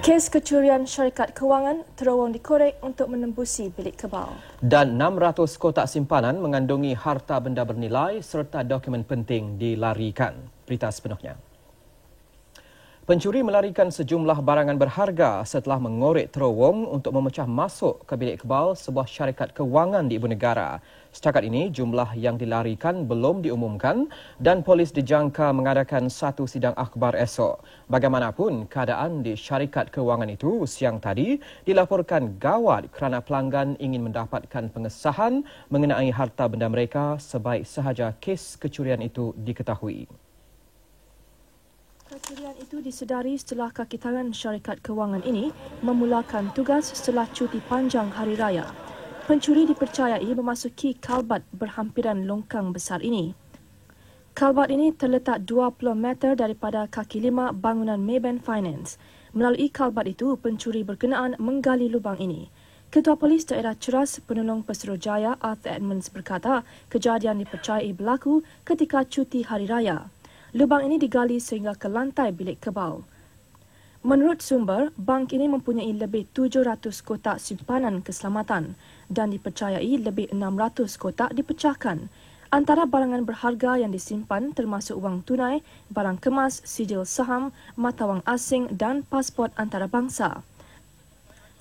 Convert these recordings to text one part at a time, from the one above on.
Kes kecurian syarikat kewangan terowong dikorek untuk menembusi bilik kebal. Dan 600 kotak simpanan mengandungi harta benda bernilai serta dokumen penting dilarikan. Berita sepenuhnya. Pencuri melarikan sejumlah barangan berharga setelah mengorek terowong untuk memecah masuk ke bilik kebal sebuah syarikat kewangan di Ibu Negara. Setakat ini, jumlah yang dilarikan belum diumumkan dan polis dijangka mengadakan satu sidang akhbar esok. Bagaimanapun, keadaan di syarikat kewangan itu siang tadi dilaporkan gawat kerana pelanggan ingin mendapatkan pengesahan mengenai harta benda mereka sebaik sahaja kes kecurian itu diketahui. Kecurian itu disedari setelah kaki tangan syarikat kewangan ini memulakan tugas setelah cuti panjang hari raya. Pencuri dipercayai memasuki kalbat berhampiran longkang besar ini. Kalbat ini terletak 20 meter daripada kaki lima bangunan Maybank Finance. Melalui kalbat itu, pencuri berkenaan menggali lubang ini. Ketua Polis Daerah Ceras Penolong Pesuruhjaya Arthur Edmonds berkata kejadian dipercayai berlaku ketika cuti hari raya. Lubang ini digali sehingga ke lantai bilik kebal. Menurut sumber, bank ini mempunyai lebih 700 kotak simpanan keselamatan dan dipercayai lebih 600 kotak dipecahkan. Antara barangan berharga yang disimpan termasuk wang tunai, barang kemas, sijil saham, mata wang asing dan pasport antarabangsa.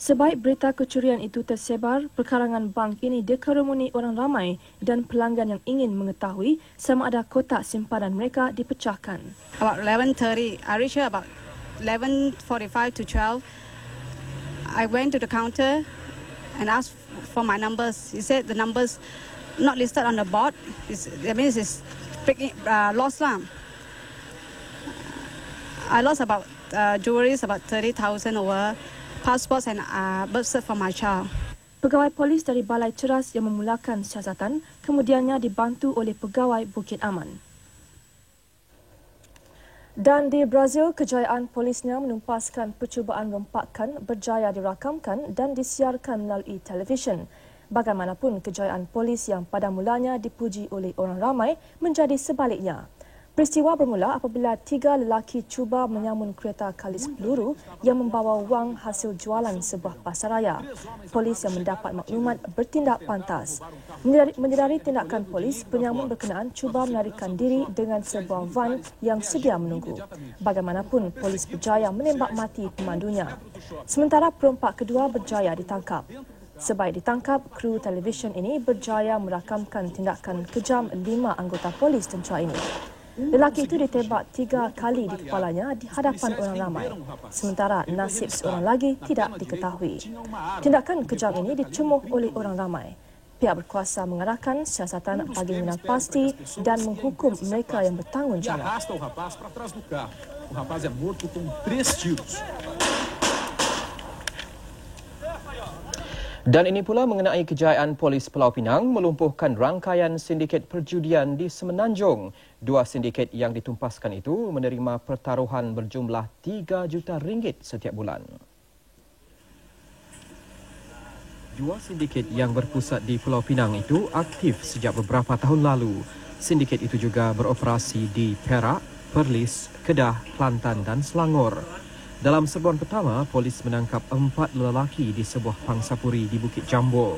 Sebaik berita kecurian itu tersebar, perkarangan bank ini dikerumuni orang ramai dan pelanggan yang ingin mengetahui sama ada kotak simpanan mereka dipecahkan. About 11:30, I reached here about 11:45 to 12. I went to the counter and asked for my numbers. He said the numbers not listed on the board. That means it's lost. I lost about jewelries, about 30,000 over. Passports and birth cert for my child. Pegawai polis dari Balai Ceras yang memulakan siasatan kemudiannya dibantu oleh pegawai Bukit Aman. Dan di Brazil, kejayaan polisnya menumpaskan percubaan rompakan berjaya dirakamkan dan disiarkan melalui televisyen. Bagaimanapun, kejayaan polis yang pada mulanya dipuji oleh orang ramai menjadi sebaliknya. Peristiwa bermula apabila 3 lelaki cuba menyamun kereta kalis peluru yang membawa wang hasil jualan sebuah pasaraya. Polis yang mendapat maklumat bertindak pantas. Menyedari tindakan polis, penyamun berkenaan cuba melarikan diri dengan sebuah van yang sedia menunggu. Bagaimanapun, polis berjaya menembak mati pemandunya. Sementara perompak kedua berjaya ditangkap. Sebaik ditangkap, kru televisyen ini berjaya merakamkan tindakan kejam 5 anggota polis tentera ini. Lelaki itu ditembak 3 kali di kepalanya di hadapan orang ramai. Sementara nasib seorang lagi tidak diketahui. Tindakan kejam ini dicemuh oleh orang ramai. Pihak berkuasa mengarahkan siasatan bagi mengenal pasti dan menghukum mereka yang bertanggungjawab. Dan ini pula mengenai kejayaan polis Pulau Pinang melumpuhkan rangkaian sindiket perjudian di Semenanjung. 2 sindiket yang ditumpaskan itu menerima pertaruhan berjumlah RM3 juta setiap bulan. 2 sindiket yang berpusat di Pulau Pinang itu aktif sejak beberapa tahun lalu. Sindiket itu juga beroperasi di Perak, Perlis, Kedah, Kelantan dan Selangor. Dalam serbuan pertama, polis menangkap 4 lelaki di sebuah pangsapuri di Bukit Jambul.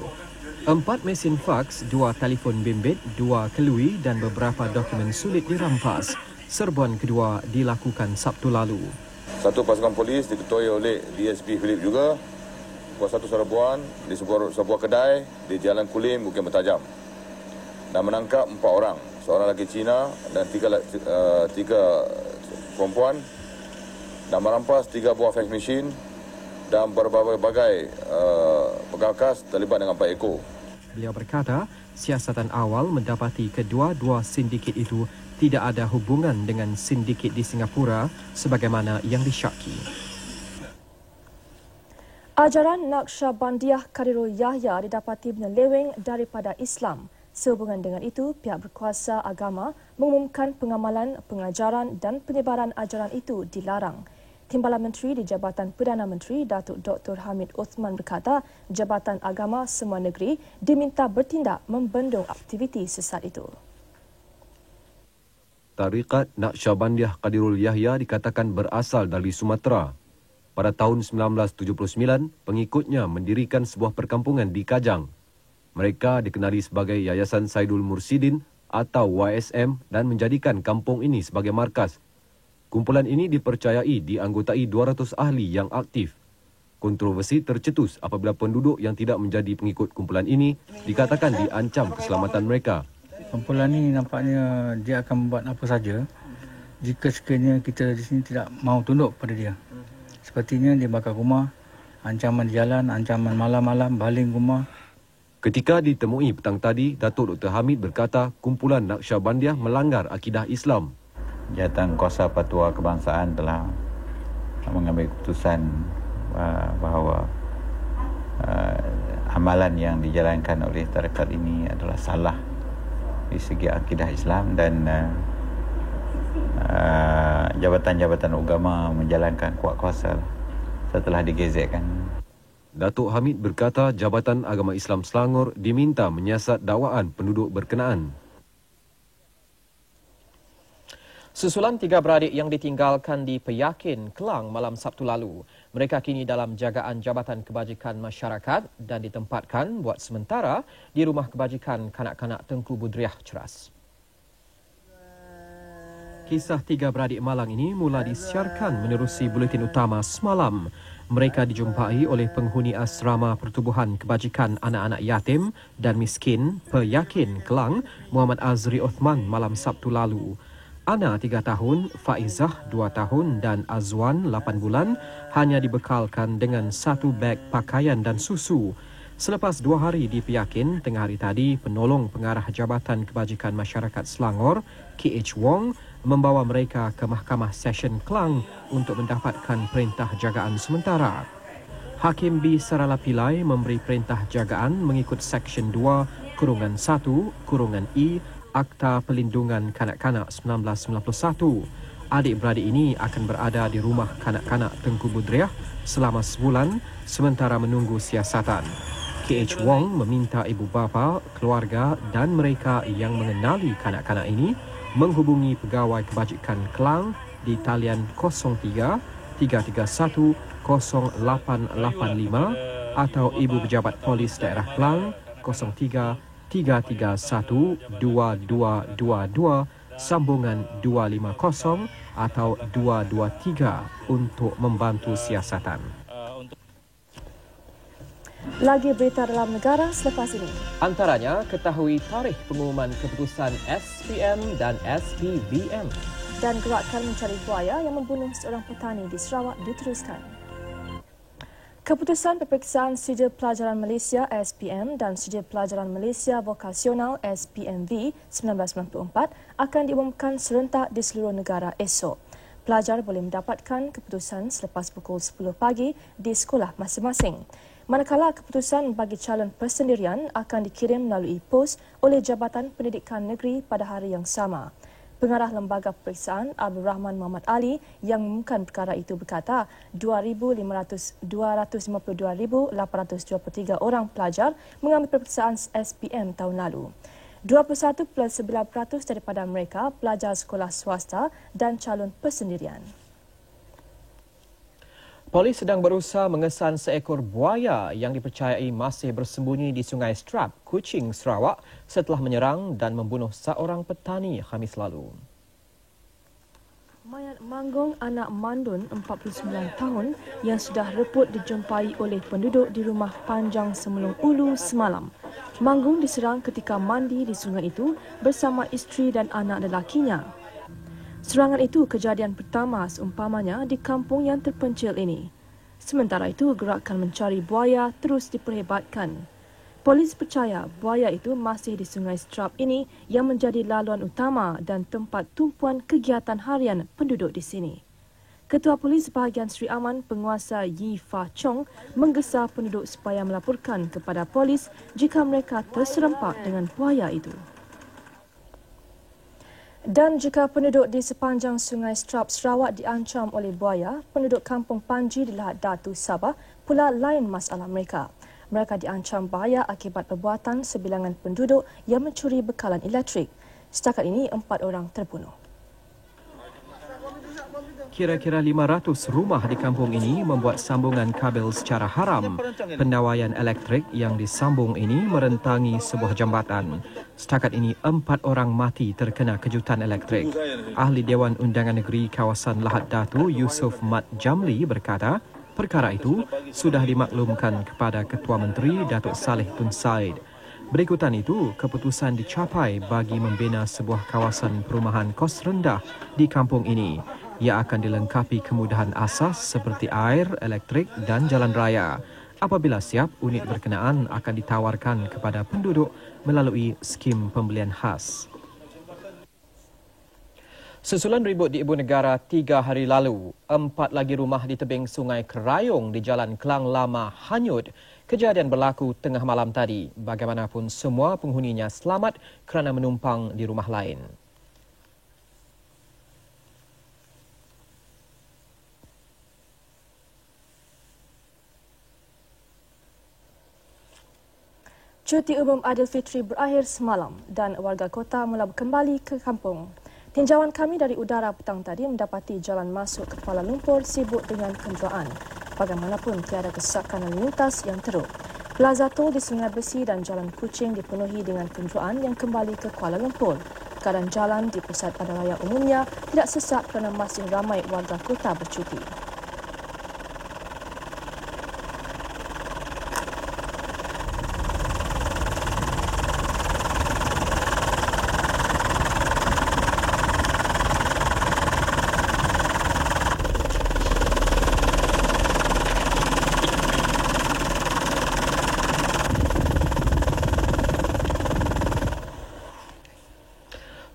4 mesin faks, 2 telefon bimbit, 2 kelui dan beberapa dokumen sulit dirampas. Serbuan kedua dilakukan Sabtu lalu. Satu pasukan polis diketuai oleh DSP Philip juga buat satu serbuan di sebuah kedai di Jalan Kulim, Bukit Bertajam dan menangkap 4 orang, seorang lelaki Cina dan 3 perempuan, dan merampas 3 buah fax machine dan berbagai perkakas terlibat dengan 4 ekor. Beliau berkata, siasatan awal mendapati kedua-dua sindiket itu tidak ada hubungan dengan sindiket di Singapura sebagaimana yang disyaki. Ajaran Naqsyabandiyah Qadirul Yahya didapati menyeleweng daripada Islam. Sehubungan dengan itu, pihak berkuasa agama mengumumkan pengamalan, pengajaran dan penyebaran ajaran itu dilarang. Timbalan Menteri di Jabatan Perdana Menteri Datuk Dr. Hamid Uthman berkata, Jabatan Agama semua negeri diminta bertindak membendung aktiviti sesat itu. Tarikat Naqsyabandiyah Qadirul Yahya dikatakan berasal dari Sumatera. Pada tahun 1979, pengikutnya mendirikan sebuah perkampungan di Kajang. Mereka dikenali sebagai Yayasan Saidul Mursidin atau YSM dan menjadikan kampung ini sebagai markas. Kumpulan ini dipercayai dianggotai 200 ahli yang aktif. Kontroversi tercetus apabila penduduk yang tidak menjadi pengikut kumpulan ini dikatakan diancam keselamatan mereka. Kumpulan ini nampaknya dia akan membuat apa saja jika sekiranya kita di sini tidak mahu tunduk pada dia. Sepertinya dia bakar rumah, ancaman di jalan, ancaman malam-malam, baling rumah. Ketika ditemui petang tadi, Datuk Dr. Hamid berkata kumpulan Naqsyabandiyah melanggar akidah Islam. Jabatan Kuasa Patua Kebangsaan telah mengambil keputusan bahawa amalan yang dijalankan oleh tarekat ini adalah salah di segi akidah Islam dan jabatan-jabatan agama menjalankan kuat kuasa setelah digezetkan. Datuk Hamid berkata Jabatan Agama Islam Selangor diminta menyiasat dakwaan penduduk berkenaan. Susulan 3 beradik yang ditinggalkan di Peyakin, Kelang malam Sabtu lalu. Mereka kini dalam jagaan Jabatan Kebajikan Masyarakat dan ditempatkan buat sementara di Rumah Kebajikan Kanak-Kanak Tengku Budriah Ceras. Kisah 3 beradik malang ini mula disiarkan menerusi buletin utama semalam. Mereka dijumpai oleh penghuni Asrama Pertubuhan Kebajikan Anak-Anak Yatim dan Miskin Peyakin, Kelang, Muhammad Azri Othman malam Sabtu lalu. Ana 3 tahun, Faizah 2 tahun dan Azwan 8 bulan hanya dibekalkan dengan 1 beg pakaian dan susu. Selepas 2 hari di Peyakin, tengah hari tadi, penolong pengarah Jabatan Kebajikan Masyarakat Selangor, KH Wong, membawa mereka ke Mahkamah Session Kelang untuk mendapatkan perintah jagaan sementara. Hakim B. Sarala Pillai memberi perintah jagaan mengikut Seksyen 2/1/E Akta Pelindungan Kanak-Kanak 1991. Adik-beradik ini akan berada di Rumah Kanak-Kanak Tengku Budriah selama sebulan sementara menunggu siasatan. KH Wong meminta ibu bapa, keluarga dan mereka yang mengenali kanak-kanak ini menghubungi Pegawai Kebajikan Kelang di talian 03 331 0885 atau Ibu Pejabat Polis Daerah Kelang 03 331 2222 sambungan 250 atau 223 untuk membantu siasatan. Lagi berita dalam negara selepas ini. Antaranya, ketahui tarikh pengumuman keputusan SPM dan SPVM. Dan gerakan mencari buaya yang membunuh seorang petani di Sarawak diteruskan. Keputusan peperiksaan Sijil Pelajaran Malaysia SPM dan Sijil Pelajaran Malaysia Vokasional SPMV 1994 akan diumumkan serentak di seluruh negara esok. Pelajar boleh mendapatkan keputusan selepas pukul 10 pagi di sekolah masing-masing. Manakala keputusan bagi calon persendirian akan dikirim melalui pos oleh Jabatan Pendidikan Negeri pada hari yang sama. Pengarah Lembaga Peperiksaan Abdul Rahman Muhammad Ali yang mengumumkan perkara itu berkata 252,823 orang pelajar mengambil peperiksaan SPM tahun lalu. 21.9% daripada mereka pelajar sekolah swasta dan calon persendirian. Polis sedang berusaha mengesan seekor buaya yang dipercayai masih bersembunyi di Sungai Strap, Kuching, Sarawak setelah menyerang dan membunuh seorang petani Khamis lalu. Mayat Manggung anak Mandun 49 tahun yang sudah reput dijumpai oleh penduduk di rumah Panjang Semulung Ulu semalam. Manggung diserang ketika mandi di sungai itu bersama isteri dan anak lelakinya. Serangan itu kejadian pertama seumpamanya di kampung yang terpencil ini. Sementara itu, gerakan mencari buaya terus diperhebatkan. Polis percaya buaya itu masih di Sungai Strap ini yang menjadi laluan utama dan tempat tumpuan kegiatan harian penduduk di sini. Ketua Polis Bahagian Seri Aman Penguasa Yi Fa Chong menggesa penduduk supaya melaporkan kepada polis jika mereka terserempak dengan buaya itu. Dan jika penduduk di sepanjang Sungai Strap Sarawak diancam oleh buaya, penduduk Kampung Panji di Lahad Datu Sabah pula lain masalah mereka. Mereka diancam bahaya akibat perbuatan sebilangan penduduk yang mencuri bekalan elektrik. Setakat ini 4 orang terbunuh. Kira-kira 500 rumah di kampung ini membuat sambungan kabel secara haram. Pendawaian elektrik yang disambung ini merentangi sebuah jambatan. Setakat ini 4 orang mati terkena kejutan elektrik. Ahli Dewan Undangan Negeri Kawasan Lahad Datu Yusof Mat Jamli berkata, perkara itu sudah dimaklumkan kepada Ketua Menteri Datuk Saleh Tun Said. Berikutan itu, keputusan dicapai bagi membina sebuah kawasan perumahan kos rendah di kampung ini. Ia akan dilengkapi kemudahan asas seperti air, elektrik dan jalan raya. Apabila siap, unit berkenaan akan ditawarkan kepada penduduk melalui skim pembelian khas. Susulan ribut di Ibu Negara 3 hari lalu, 4 lagi rumah di tebing Sungai Kerayong di Jalan Klang Lama hanyut. Kejadian berlaku tengah malam tadi. Bagaimanapun semua penghuninya selamat kerana menumpang di rumah lain. Cuti umum Aidilfitri berakhir semalam dan warga kota mula kembali ke kampung. Tinjauan kami dari udara petang tadi mendapati jalan masuk ke Kuala Lumpur sibuk dengan kenderaan. Bagaimanapun tiada kesesakan lalu lintas yang teruk. Plaza Tol di Sungai Besi dan Jalan Kuching dipenuhi dengan kenderaan yang kembali ke Kuala Lumpur. Keadaan jalan di pusat padanraya umumnya tidak sesak kerana masih ramai warga kota bercuti.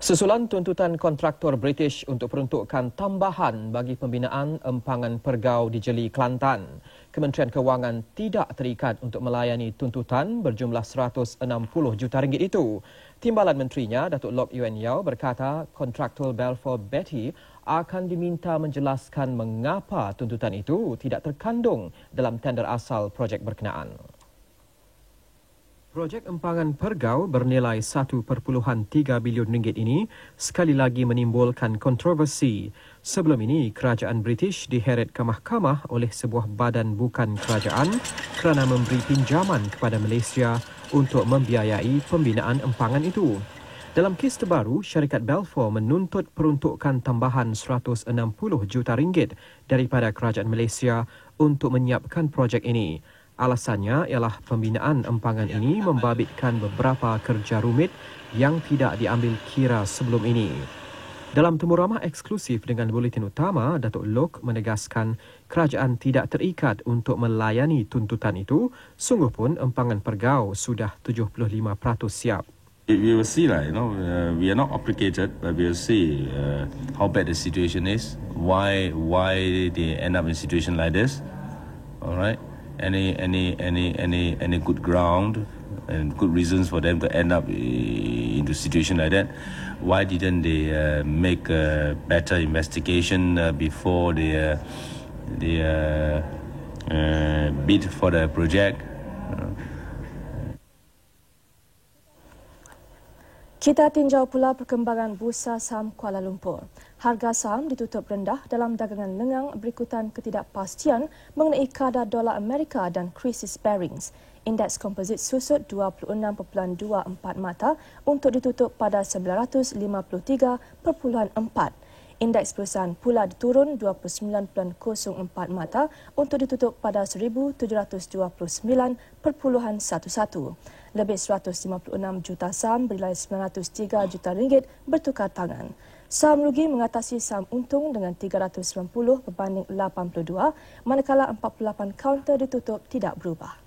Susulan tuntutan kontraktor British untuk peruntukan tambahan bagi pembinaan empangan pergau di Jeli, Kelantan, Kementerian Kewangan tidak terikat untuk melayani tuntutan berjumlah 160 juta ringgit itu. Timbalan Menterinya, Datuk Lock Yuen Yau berkata kontraktor Balfour Beatty akan diminta menjelaskan mengapa tuntutan itu tidak terkandung dalam tender asal projek berkenaan. Projek empangan pergau bernilai 1.3 bilion ringgit ini sekali lagi menimbulkan kontroversi. Sebelum ini, kerajaan British diheret ke mahkamah oleh sebuah badan bukan kerajaan kerana memberi pinjaman kepada Malaysia untuk membiayai pembinaan empangan itu. Dalam kes terbaru, syarikat Balfour menuntut peruntukan tambahan 160 juta ringgit daripada kerajaan Malaysia untuk menyiapkan projek ini. Alasannya ialah pembinaan empangan ini membabitkan beberapa kerja rumit yang tidak diambil kira sebelum ini. Dalam temuramah eksklusif dengan Buletin Utama, Datuk Lock menegaskan kerajaan tidak terikat untuk melayani tuntutan itu, sungguh pun empangan pergau sudah 75% siap. We will see, we are not obligated, but we will see how bad the situation is, why they end up in a situation like this. All right. Any good ground and good reasons for them to end up into a situation like that? Why didn't they make a better investigation before they bid for the project? Kita tinjau pula perkembangan Bursa Saham Kuala Lumpur. Harga saham ditutup rendah dalam dagangan lengang berikutan ketidakpastian mengenai kadar dolar Amerika dan krisis Barings. Indeks komposit susut 26.24 mata untuk ditutup pada 953.4. Indeks perusahaan pula diturun 29.04 mata untuk ditutup pada 1,729.11. Lebih 156 juta saham bernilai 903 juta ringgit bertukar tangan. Saham rugi mengatasi saham untung dengan 390 berbanding 82, manakala 48 kaunter ditutup tidak berubah.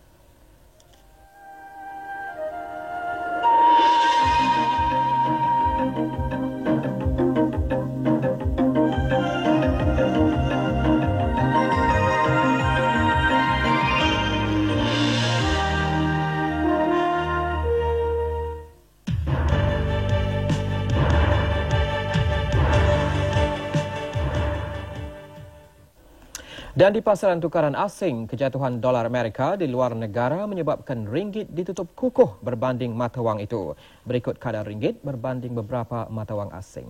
Dan di pasaran tukaran asing, kejatuhan dolar Amerika di luar negara menyebabkan ringgit ditutup kukuh berbanding mata wang itu. Berikut kadar ringgit berbanding beberapa mata wang asing.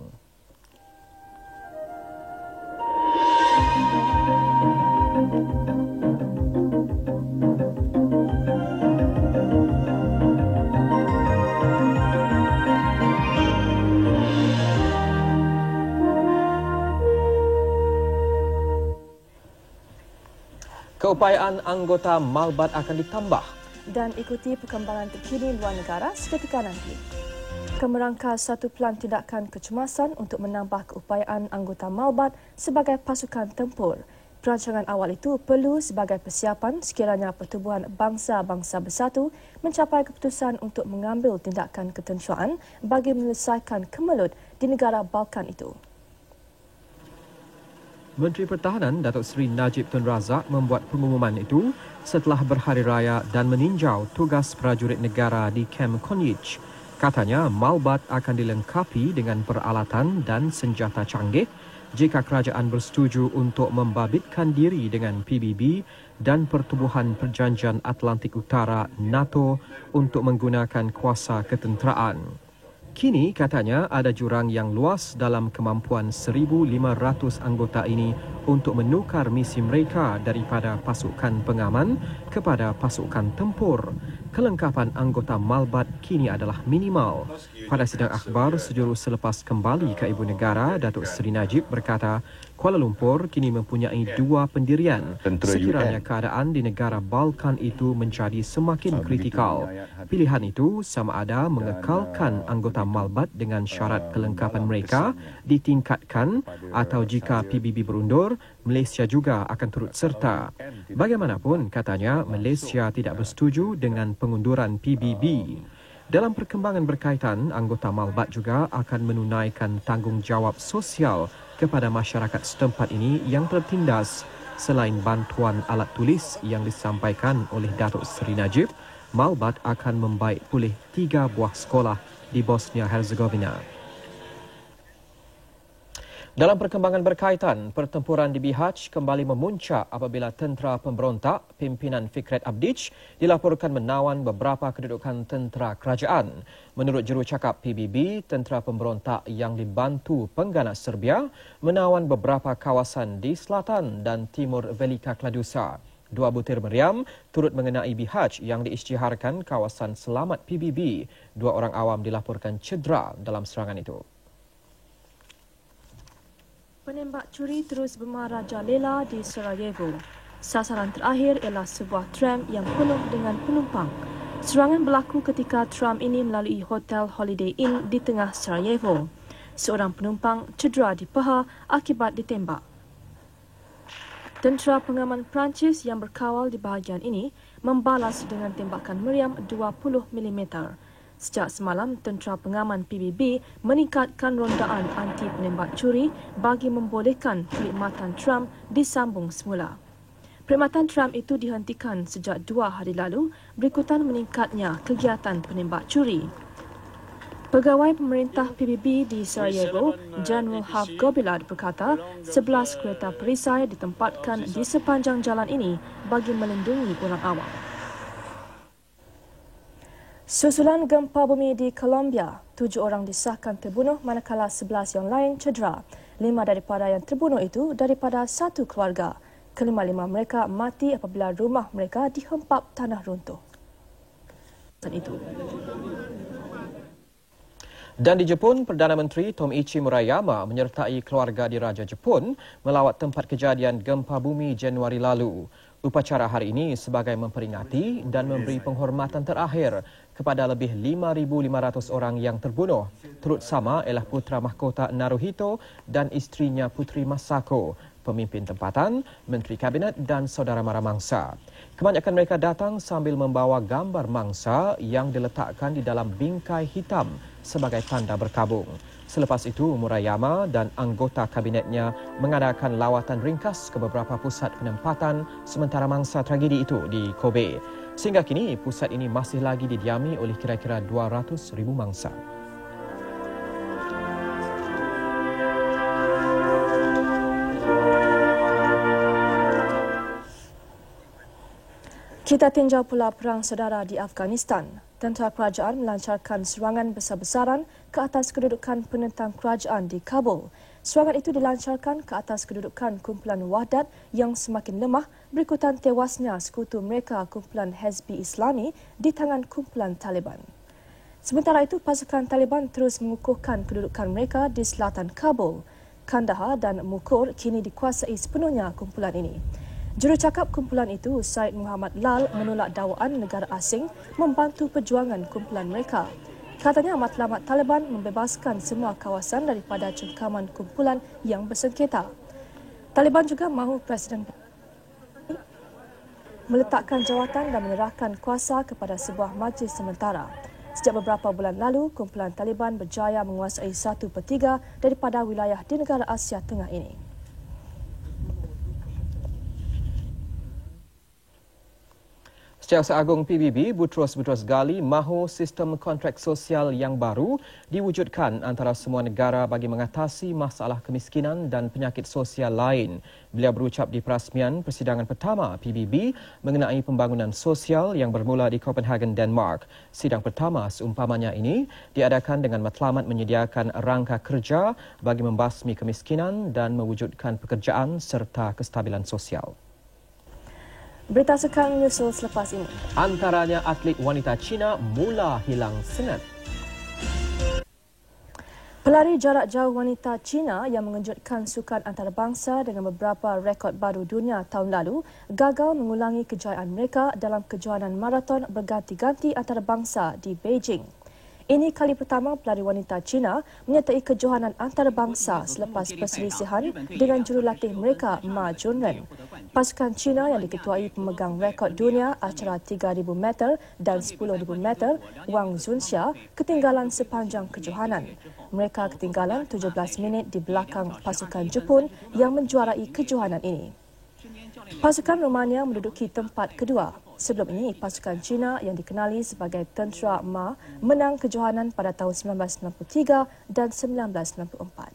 Keupayaan anggota Malbat akan ditambah. Dan ikuti perkembangan terkini luar negara seketika nanti. Merangka satu pelan tindakan kecemasan untuk menambah keupayaan anggota Malbat sebagai pasukan tempur. Perancangan awal itu perlu sebagai persiapan sekiranya Pertubuhan Bangsa-Bangsa Bersatu mencapai keputusan untuk mengambil tindakan ketenteraan bagi menyelesaikan kemelut di negara Balkan itu. Menteri Pertahanan Datuk Seri Najib Tun Razak membuat pengumuman itu setelah berhari raya dan meninjau tugas prajurit negara di Kem Konyich. Katanya, Malbat akan dilengkapi dengan peralatan dan senjata canggih jika kerajaan bersetuju untuk membabitkan diri dengan PBB dan Pertubuhan Perjanjian Atlantik Utara NATO untuk menggunakan kuasa ketenteraan. Kini katanya ada jurang yang luas dalam kemampuan 1,500 anggota ini untuk menukar misi mereka daripada pasukan pengaman kepada pasukan tempur. Kelengkapan anggota Malbat kini adalah minimal. Pada sidang akhbar sejurus selepas kembali ke ibu negara, Datuk Seri Najib berkata Kuala Lumpur kini mempunyai 2 pendirian. Sekiranya keadaan di negara Balkan itu menjadi semakin kritikal. Pilihan itu sama ada mengekalkan anggota Malbat dengan syarat kelengkapan mereka ditingkatkan atau jika PBB berundur, Malaysia juga akan turut serta. Bagaimanapun, katanya Malaysia tidak bersetuju dengan pengunduran PBB. Dalam perkembangan berkaitan, anggota Malbat juga akan menunaikan tanggungjawab sosial kepada masyarakat setempat ini yang tertindas. Selain bantuan alat tulis yang disampaikan oleh Datuk Seri Najib, Malbat akan membaik pulih 3 buah sekolah di Bosnia-Herzegovina. Dalam perkembangan berkaitan, pertempuran di Bihać kembali memuncak apabila tentera pemberontak pimpinan Fikret Abdic dilaporkan menawan beberapa kedudukan tentera kerajaan. Menurut jurucakap PBB, tentera pemberontak yang dibantu pengganas Serbia menawan beberapa kawasan di selatan dan timur Velika Kladusa. 2 butir meriam turut mengenai Bihać yang diisytiharkan kawasan selamat PBB. 2 orang awam dilaporkan cedera dalam serangan itu. Penembak curi terus bermarajalela di Sarajevo. Sasaran terakhir ialah sebuah tram yang penuh dengan penumpang. Serangan berlaku ketika tram ini melalui Hotel Holiday Inn di tengah Sarajevo. Seorang penumpang cedera di paha akibat ditembak. Tentera pengaman Perancis yang berkawal di bahagian ini membalas dengan tembakan meriam 20 mm. Sejak semalam, tentera pengaman PBB meningkatkan rondaan anti penembak curi bagi membolehkan perkhidmatan tram disambung semula. Perkhidmatan tram itu dihentikan sejak 2 hari lalu berikutan meningkatnya kegiatan penembak curi. Pegawai pemerintah PBB di Sarajevo, General Haf Gobilad berkata 11 kereta perisai ditempatkan di sepanjang jalan ini bagi melindungi orang awam. Susulan gempa bumi di Colombia, 7 orang disahkan terbunuh manakala 11 yang lain cedera. 5 daripada yang terbunuh itu daripada satu keluarga. Kelima-lima mereka mati apabila rumah mereka dihempap tanah runtuh. Dan di Jepun, Perdana Menteri Tomichi Murayama menyertai keluarga diraja Jepun melawat tempat kejadian gempa bumi Januari lalu. Upacara hari ini sebagai memperingati dan memberi penghormatan terakhir kepada lebih 5,500 orang yang terbunuh. Turut sama ialah putera mahkota Naruhito dan isterinya Puteri Masako, pemimpin tempatan, menteri kabinet dan saudara mara mangsa. Kebanyakan mereka datang sambil membawa gambar mangsa yang diletakkan di dalam bingkai hitam sebagai tanda berkabung. Selepas itu, Murayama dan anggota kabinetnya mengadakan lawatan ringkas ke beberapa pusat penempatan sementara mangsa tragedi itu di Kobe. Sehingga kini, pusat ini masih lagi didiami oleh kira-kira 200,000 mangsa. Kita tinjau pula perang saudara di Afghanistan. Tentera kerajaan melancarkan serangan besar-besaran ke atas kedudukan penentang kerajaan di Kabul. Serangan itu dilancarkan ke atas kedudukan kumpulan Wahdat yang semakin lemah berikutan tewasnya sekutu mereka kumpulan Hezbi Islami di tangan kumpulan Taliban. Sementara itu, pasukan Taliban terus mengukuhkan kedudukan mereka di selatan Kabul. Kandahar dan Mukur kini dikuasai sepenuhnya kumpulan ini. Jurucakap kumpulan itu, Syed Muhammad Lal, menolak dakwaan negara asing membantu perjuangan kumpulan mereka. Katanya matlamat Taliban membebaskan semua kawasan daripada cengkaman kumpulan yang bersengketa. Taliban juga mahu Presiden meletakkan jawatan dan menyerahkan kuasa kepada sebuah majlis sementara. Sejak beberapa bulan lalu, kumpulan Taliban berjaya menguasai 1/3 daripada wilayah di negara Asia Tengah ini. Setiausaha Agung PBB, Boutros Boutros Ghali, mahu sistem kontrak sosial yang baru diwujudkan antara semua negara bagi mengatasi masalah kemiskinan dan penyakit sosial lain. Beliau berucap di perasmian persidangan pertama PBB mengenai pembangunan sosial yang bermula di Copenhagen, Denmark. Sidang pertama seumpamanya ini diadakan dengan matlamat menyediakan rangka kerja bagi membasmi kemiskinan dan mewujudkan pekerjaan serta kestabilan sosial. Berita sekarang menyusul selepas ini. Antaranya atlet wanita Cina mula hilang sengat. Pelari jarak jauh wanita Cina yang mengejutkan sukan antarabangsa dengan beberapa rekod baru dunia tahun lalu gagal mengulangi kejayaan mereka dalam kejohanan maraton berganti-ganti antarabangsa di Beijing. Ini kali pertama pelari wanita Cina menyertai kejohanan antarabangsa selepas perselisihan dengan jurulatih mereka Ma Junren. Pasukan Cina yang diketuai pemegang rekod dunia acara 3,000 meter dan 10,000 meter, Wang Zunxia, ketinggalan sepanjang kejohanan. Mereka ketinggalan 17 minit di belakang pasukan Jepun yang menjuarai kejohanan ini. Pasukan Romania menduduki tempat kedua. Sebelum ini, pasukan Cina yang dikenali sebagai Tentera Ma menang kejohanan pada tahun 1993 dan 1994.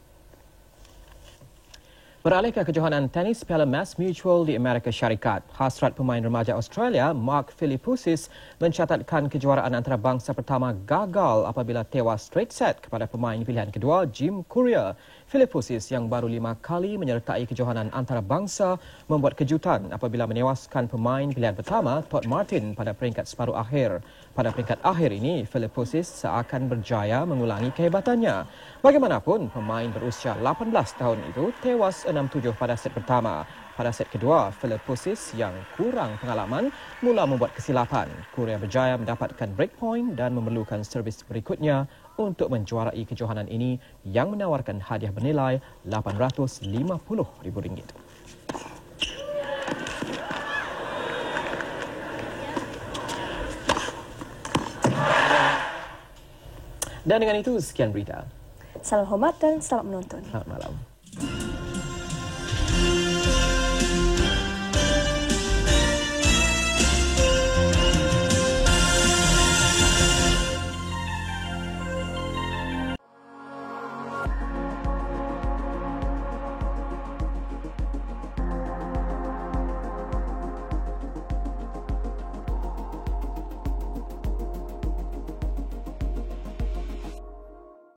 Beralih ke kejohanan tenis Piala Mass Mutual di Amerika Syarikat, hasrat pemain remaja Australia Mark Philippoussis mencatatkan kejuaraan antarabangsa pertama gagal apabila tewas straight set kepada pemain pilihan kedua Jim Courier. Philippoussis yang baru 5 kali menyertai kejohanan antarabangsa membuat kejutan apabila menewaskan pemain pilihan pertama Todd Martin pada peringkat separuh akhir. Pada peringkat akhir ini, Philippoussis seakan berjaya mengulangi kehebatannya. Bagaimanapun, pemain berusia 18 tahun itu tewas 6-7 pada set pertama. Pada set kedua, Philippoussis yang kurang pengalaman mula membuat kesilapan. Courier berjaya mendapatkan break point dan memerlukan servis berikutnya untuk menjuarai kejohanan ini yang menawarkan hadiah bernilai RM850,000. Dan dengan itu, sekian berita. Salam hormat dan selamat menonton. Selamat malam.